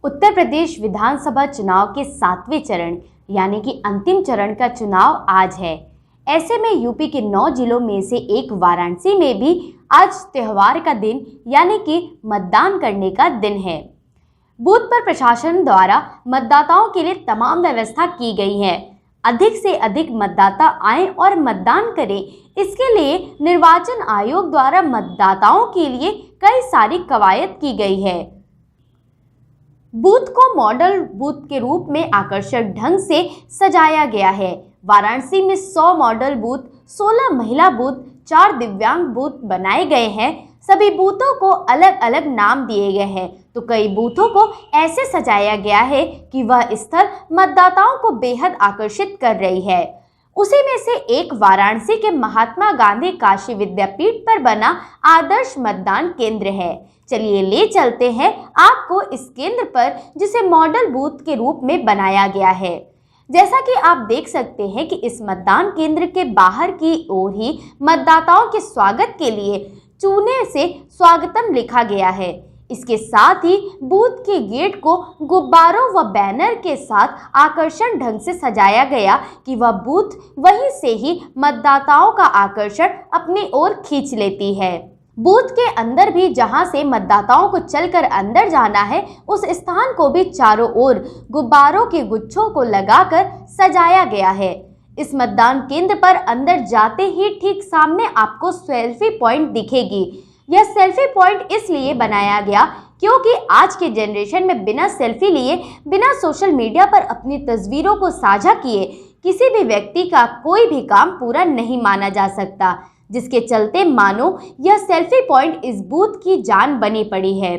उत्तर प्रदेश विधानसभा चुनाव के 7वें चरण यानी कि अंतिम चरण का चुनाव आज है। ऐसे में यूपी के 9 जिलों में से एक वाराणसी में भी आज त्योहार का दिन यानी कि मतदान करने का दिन है। बूथ पर प्रशासन द्वारा मतदाताओं के लिए तमाम व्यवस्था की गई है। अधिक से अधिक मतदाता आएं और मतदान करें, इसके लिए निर्वाचन आयोग द्वारा मतदाताओं के लिए कई सारी कवायद की गई है। बूथ को मॉडल बूथ के रूप में आकर्षक ढंग से सजाया गया है। वाराणसी में 100 मॉडल बूथ, 16 महिला बूथ, 4 दिव्यांग बूथ बनाए गए हैं। सभी बूथों को अलग अलग नाम दिए गए हैं, तो कई बूथों को ऐसे सजाया गया है कि वह स्थल मतदाताओं को बेहद आकर्षित कर रही है। उसी में से एक वाराणसी के महात्मा गांधी काशी विद्यापीठ पर बना आदर्श मतदान केंद्र है। चलिए ले चलते हैं आपको इस केंद्र पर, जिसे मॉडल बूथ के रूप में बनाया गया है। जैसा कि आप देख सकते हैं कि इस मतदान केंद्र के बाहर की ओर ही मतदाताओं के स्वागत के लिए चूने से स्वागतम लिखा गया है। इसके साथ ही बूथ के गेट को गुब्बारों व बैनर के साथ आकर्षण ढंग से सजाया गया कि वह बूथ वहीं से ही मतदाताओं का आकर्षण अपनी ओर खींच लेती है। बूथ के अंदर भी जहां से मतदाताओं को चलकर अंदर जाना है, उस स्थान को भी चारों ओर गुब्बारों के गुच्छों को लगाकर सजाया गया है। इस मतदान केंद्र पर अंदर जाते ही ठीक सामने आपको सेल्फी पॉइंट दिखेगी। यह सेल्फी पॉइंट इसलिए बनाया गया क्योंकि आज के जनरेशन में बिना सेल्फी लिए, बिना सोशल मीडिया पर अपनी तस्वीरों को साझा किए किसी भी व्यक्ति का कोई भी काम पूरा नहीं माना जा सकता, जिसके चलते मानो यह सेल्फी पॉइंट इस बूथ की जान बनी पड़ी है।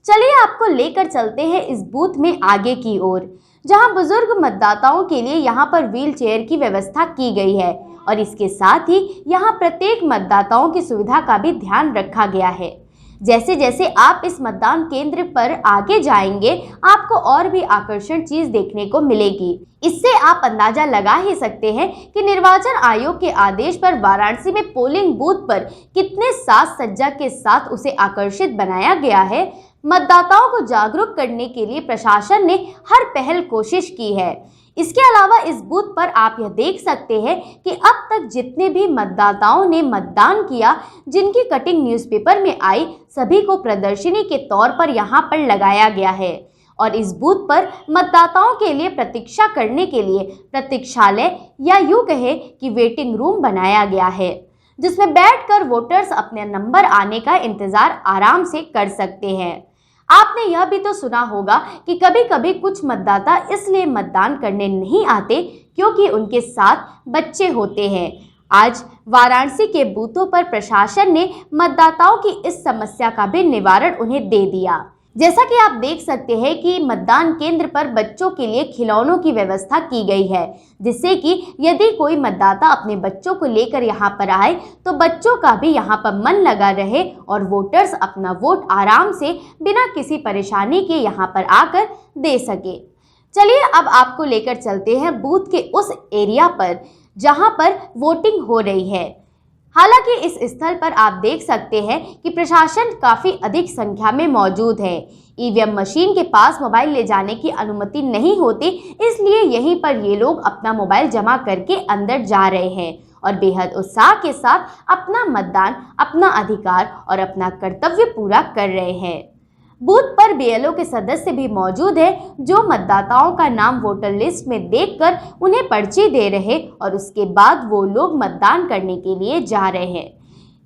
चलिए आपको लेकर चलते हैं इस बूथ में आगे की ओर, जहां बुजुर्ग मतदाताओं के लिए यहां पर व्हील चेयर की व्यवस्था की गई है और इसके साथ ही यहां प्रत्येक मतदाताओं की सुविधा का भी ध्यान रखा गया है। जैसे जैसे आप इस मतदान केंद्र पर आगे जाएंगे, आपको और भी आकर्षण चीज देखने को मिलेगी। इससे आप अंदाजा लगा ही सकते हैं कि निर्वाचन आयोग के आदेश पर वाराणसी में पोलिंग बूथ पर कितने साज सज्जा के साथ उसे आकर्षित बनाया गया है। मतदाताओं को जागरूक करने के लिए प्रशासन ने हर पहल कोशिश की है। इसके अलावा इस बूथ पर आप यह देख सकते हैं कि अब तक जितने भी मतदाताओं ने मतदान किया, जिनकी कटिंग न्यूज़पेपर में आई, सभी को प्रदर्शनी के तौर पर यहां पर लगाया गया है और इस बूथ पर मतदाताओं के लिए प्रतीक्षा करने के लिए प्रतीक्षालय या यूं कहे कि वेटिंग रूम बनाया गया है, जिसमें बैठकर वोटर्स अपने नंबर आने का इंतजार आराम से कर सकते हैं। आपने यह भी तो सुना होगा कि कभी कभी कुछ मतदाता इसलिए मतदान करने नहीं आते क्योंकि उनके साथ बच्चे होते हैं। आज वाराणसी के बूथों पर प्रशासन ने मतदाताओं की इस समस्या का भी निवारण उन्हें दे दिया। जैसा कि आप देख सकते हैं कि मतदान केंद्र पर बच्चों के लिए खिलौनों की व्यवस्था की गई है, जिससे कि यदि कोई मतदाता अपने बच्चों को लेकर यहां पर आए तो बच्चों का भी यहां पर मन लगा रहे और वोटर्स अपना वोट आराम से बिना किसी परेशानी के यहां पर आकर दे सके। चलिए अब आपको लेकर चलते हैं बूथ के उस एरिया पर जहां पर वोटिंग हो रही है। हालांकि इस स्थल पर आप देख सकते हैं कि प्रशासन काफी अधिक संख्या में मौजूद है। ईवीएम मशीन के पास मोबाइल ले जाने की अनुमति नहीं होती, इसलिए यहीं पर ये लोग अपना मोबाइल जमा करके अंदर जा रहे हैं और बेहद उत्साह के साथ अपना मतदान, अपना अधिकार और अपना कर्तव्य पूरा कर रहे हैं। बूथ पर बीएलओ के सदस्य भी मौजूद है, जो मतदाताओं का नाम वोटर लिस्ट में देखकर उन्हें पर्ची दे रहे और उसके बाद वो लोग मतदान करने के लिए जा रहे हैं।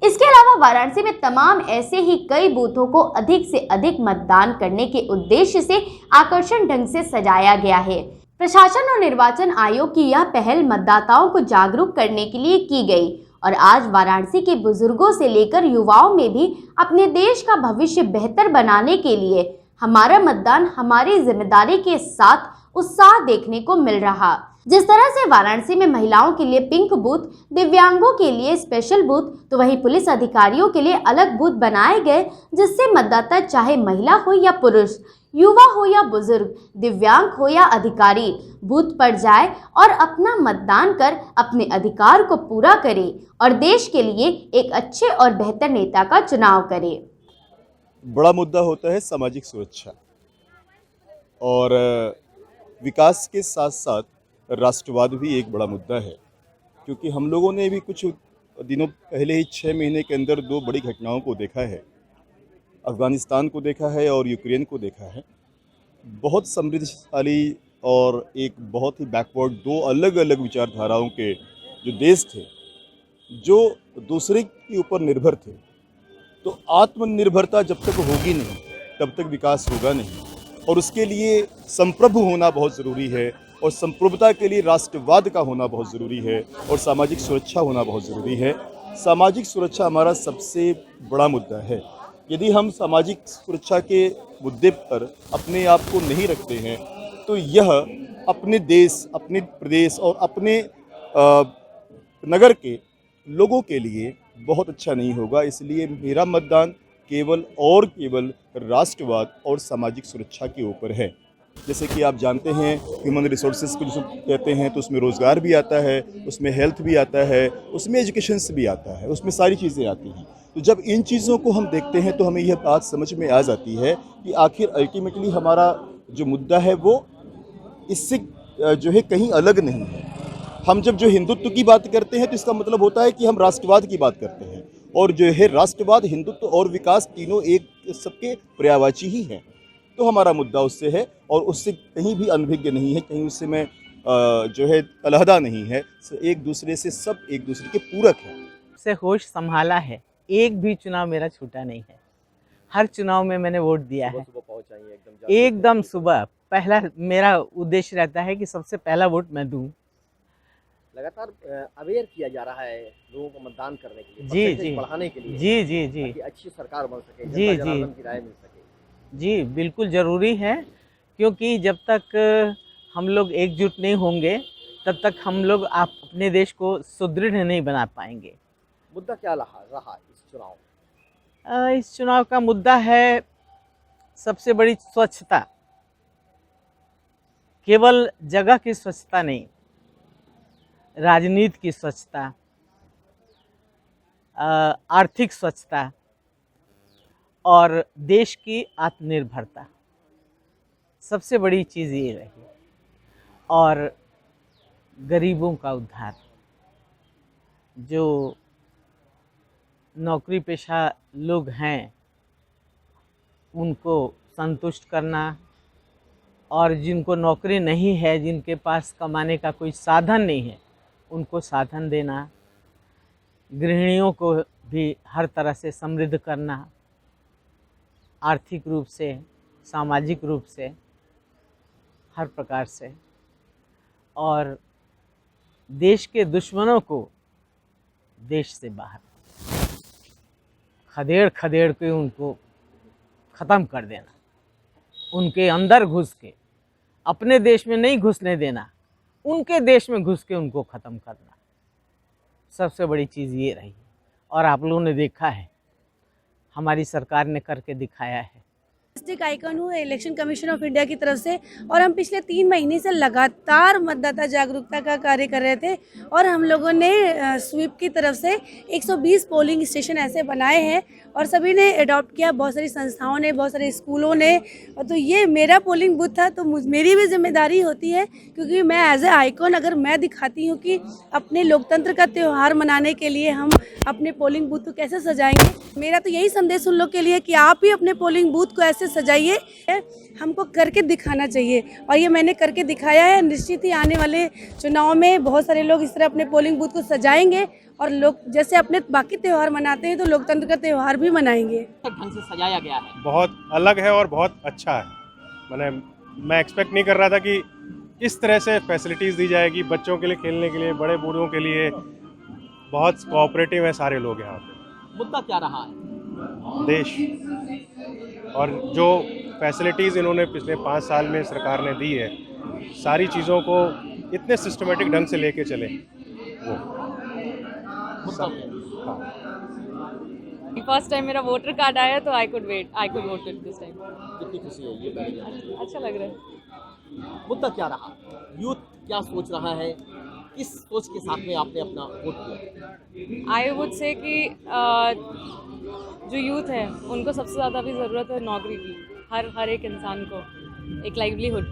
इसके अलावा वाराणसी में तमाम ऐसे ही कई बूथों को अधिक से अधिक मतदान करने के उद्देश्य से आकर्षण ढंग से सजाया गया है। प्रशासन और निर्वाचन आयोग की यह पहल मतदाताओं को जागरूक करने के लिए की गई और आज वाराणसी के बुजुर्गों से लेकर युवाओं में भी अपने देश का भविष्य बेहतर बनाने के लिए हमारा मतदान हमारी जिम्मेदारी के साथ उत्साह देखने को मिल रहा। जिस तरह से वाराणसी में महिलाओं के लिए पिंक बूथ, दिव्यांगों के लिए स्पेशल बूथ, तो वहीं पुलिस अधिकारियों के लिए अलग बूथ बनाए गए, जिससे मतदाता चाहे महिला हो या पुरुष, युवा हो या बुजुर्ग, दिव्यांग हो या अधिकारी, बूथ पर जाए और अपना मतदान कर अपने अधिकार को पूरा करे और देश के लिए एक अच्छे और बेहतर नेता का चुनाव करे। बड़ा मुद्दा होता है सामाजिक सुरक्षा। और विकास के साथ साथ राष्ट्रवाद भी एक बड़ा मुद्दा है, क्योंकि हम लोगों ने भी कुछ दिनों पहले ही 6 महीने के अंदर 2 बड़ी घटनाओं को देखा है। अफ़गानिस्तान को देखा है और यूक्रेन को देखा है। बहुत समृद्धशाली और एक बहुत ही बैकवर्ड 2 अलग-अलग विचारधाराओं के जो देश थे, जो दूसरे के ऊपर निर्भर थे। तो आत्मनिर्भरता जब तक होगी नहीं, तब तक विकास होगा नहीं, और उसके लिए संप्रभु होना बहुत ज़रूरी है, और संप्रभुता के लिए राष्ट्रवाद का होना बहुत ज़रूरी है, और सामाजिक सुरक्षा होना बहुत ज़रूरी है। सामाजिक सुरक्षा हमारा सबसे बड़ा मुद्दा है। यदि हम सामाजिक सुरक्षा के मुद्दे पर अपने आप को नहीं रखते हैं, तो यह अपने देश, अपने प्रदेश और अपने नगर के लोगों के लिए बहुत अच्छा नहीं होगा। इसलिए मेरा मतदान केवल और केवल राष्ट्रवाद और सामाजिक सुरक्षा के ऊपर है। जैसे कि आप जानते हैं, ह्यूमन रिसोर्सेज को जिसे कहते हैं, तो उसमें रोज़गार भी आता है, उसमें हेल्थ भी आता है, उसमें एजुकेशंस भी आता है, उसमें सारी चीज़ें आती हैं। तो जब इन चीज़ों को हम देखते हैं तो हमें यह बात समझ में आ जाती है कि आखिर अल्टीमेटली हमारा जो मुद्दा है वो इससे जो है कहीं अलग नहीं है। हम जब जो हिंदुत्व की बात करते हैं तो इसका मतलब होता है कि हम राष्ट्रवाद की बात करते हैं, और जो है राष्ट्रवाद, हिंदुत्व और विकास तीनों एक सबके पर्यायवाची ही हैं। तो हमारा मुद्दा उससे है, और उससे कहीं भी अनभिज्ञ नहीं है, कहीं उससे मैं जो है अलहदा नहीं है। एक दूसरे से सब एक दूसरे के पूरक हैं। से होश संभाला है, एक भी चुनाव मेरा छूटा नहीं है। हर चुनाव में मैंने वोट दिया है। एकदम सुबह पहला मेरा उद्देश्य रहता है कि सबसे पहला वोट मैं दूं। लगातार अवेयर किया जा रहा है लोगों को मतदान करने के लिए, जी परसेंटेज जी बढ़ाने के लिए, जी जी जी ताकि अच्छी सरकार बन सके, जी जनता जी जनार्दन की राय मिल सके। जी बिल्कुल ज़रूरी है, क्योंकि जब तक हम लोग एकजुट नहीं होंगे तब तक हम लोग आप अपने देश को सुदृढ़ नहीं बना पाएंगे। मुद्दा क्या रहा इस चुनाव? इस चुनाव का मुद्दा है सबसे बड़ी स्वच्छता। केवल जगह की स्वच्छता नहीं, राजनीति की स्वच्छता, आर्थिक स्वच्छता और देश की आत्मनिर्भरता, सबसे बड़ी चीज़ ये रही। और गरीबों का उद्धार, जो नौकरी पेशा लोग हैं उनको संतुष्ट करना, और जिनको नौकरी नहीं है, जिनके पास कमाने का कोई साधन नहीं है, उनको साधन देना, गृहिणियों को भी हर तरह से समृद्ध करना, आर्थिक रूप से, सामाजिक रूप से, हर प्रकार से, और देश के दुश्मनों को देश से बाहर खदेड़ खदेड़ के उनको ख़त्म कर देना, उनके अंदर घुस के, अपने देश में नहीं घुसने देना, उनके देश में घुस के उनको ख़त्म करना, सबसे बड़ी चीज़ ये रही। और आप लोगों ने देखा है, हमारी सरकार ने करके दिखाया है। डिस्ट्रिक्ट आइकन हूँ इलेक्शन कमीशन ऑफ इंडिया की तरफ से, और हम पिछले 3 महीने से लगातार मतदाता जागरूकता का कार्य कर रहे थे, और हम लोगों ने स्वीप की तरफ से 120 पोलिंग स्टेशन ऐसे बनाए हैं, और सभी ने अडॉप्ट किया, बहुत सारी संस्थाओं ने, बहुत सारे स्कूलों ने। और तो ये मेरा पोलिंग बूथ था, तो मेरी भी जिम्मेदारी होती है, क्योंकि मैं एज ए आइकॉन अगर मैं दिखाती हूँ कि अपने लोकतंत्र का त्यौहार मनाने के लिए हम अपने पोलिंग बूथ को कैसे सजाएंगे। मेरा तो यही संदेश उन लोग के लिए कि आप भी अपने पोलिंग बूथ को ऐसे सजाइए, हमको करके दिखाना चाहिए, और ये मैंने करके दिखाया है। निश्चित ही आने वाले चुनाव में बहुत सारे लोग इस तरह अपने पोलिंग बूथ को सजाएंगे, और लोग जैसे अपने बाकी त्यौहार मनाते हैं तो लोकतंत्र का त्यौहार भी मनाएंगे। ढंग से सजाया गया है, बहुत अलग है और बहुत अच्छा है। मैं एक्सपेक्ट नहीं कर रहा था कि इस तरह से फैसिलिटीज़ दी जाएगी बच्चों के लिए, खेलने के लिए, बड़े बूढ़ों के लिए। बहुत कोऑपरेटिव हैं सारे लोग यहाँ पे। मुद्दा क्या रहा है? देश, और जो फैसिलिटीज़ इन्होंने पिछले 5 साल में सरकार ने दी है, सारी चीज़ों को इतने सिस्टमेटिक ढंग से लेके चले वो फर्स्ट टाइम मेरा वोटर कार्ड आया तो I could vote it this time. कितनी खुशी है ये पहले? अच्छा लग रहा है। मुद्दा क्या रहा? यूथ क्या सोच रहा है? किस सोच के साथ में आपने अपना वोट किया? आई वुड से कि जो यूथ है उनको सबसे ज़्यादा भी ज़रूरत है नौकरी की, हर एक इंसान को। एक लाइवलीहुड।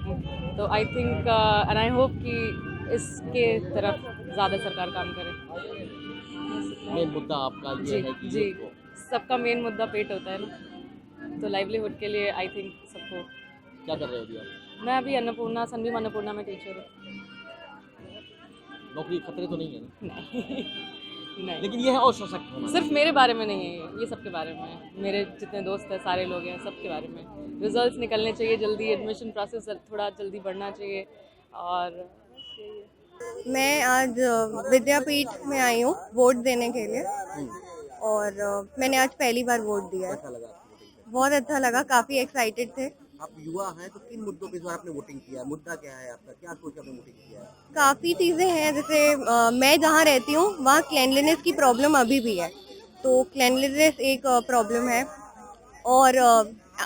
तो I think and I hope कि इसके तरफ ज़्यादा सरकार काम करे। मेन मुद्दा आपका ये जी है कि जी, youth को- सबका मेन मुद्दा पेट होता है ना, तो लाइवलीहुड के लिए आई थिंक सबको। क्या कर रहे हो अभी आप? मैं अभी अन्नपूर्णा सनबीम अन्नपूर्णा में टीचर हूँ। नौकरी खतरे तो नहीं है ना? नहीं नहीं, लेकिन ये है और सशक्त होना। सिर्फ मेरे बारे में नहीं है ये सबके बारे में है। मेरे जितने दोस्त हैं सारे लोग हैं सबके बारे में। रिजल्ट्स निकलने चाहिए जल्दी, एडमिशन प्रोसेस थोड़ा जल्दी बढ़ना चाहिए और बस यही है। मैं आज विद्यापीठ में आई हूँ वोट देने के लिए और मैंने आज पहली बार वोट दिया है। कैसा लगा आपको वोटिंग बहुत अच्छा लगा, काफी एक्साइटेड थे। करके? आप युवा हैं तो किन मुद्दों पे इस बार आपने वोटिंग किया है? मुद्दा क्या है आपका? क्या सोच के आपने वोटिंग किया है? काफी चीजें हैं, जैसे मैं जहाँ रहती हूँ वहाँ क्लेanलीनेस की प्रॉब्लम अभी भी है, तो क्लेanलीनेस एक प्रॉब्लम है और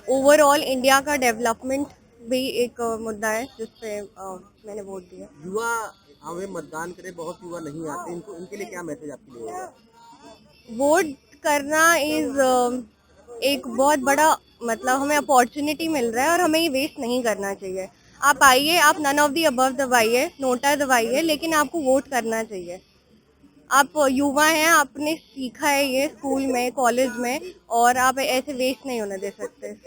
ओवरऑल इंडिया का डेवलपमेंट भी एक मुद्दा है जिसपे मैंने वोट दिया। युवा हमें मतदान करे, बहुत युवा नहीं आते, इनको इनके लिए क्या मैसेज आपके लिए होगा? वोट करना इज एक बहुत बड़ा मतलब हमें अपॉर्चुनिटी मिल रहा है और हमें ये वेस्ट नहीं करना चाहिए। आप आइए, आप नन ऑफ दी अबव दबाइए, नोटा दबाइए, लेकिन आपको वोट करना चाहिए। आप युवा हैं, आपने सीखा है ये स्कूल में, कॉलेज में, और आप ऐसे वेस्ट नहीं होने दे सकते।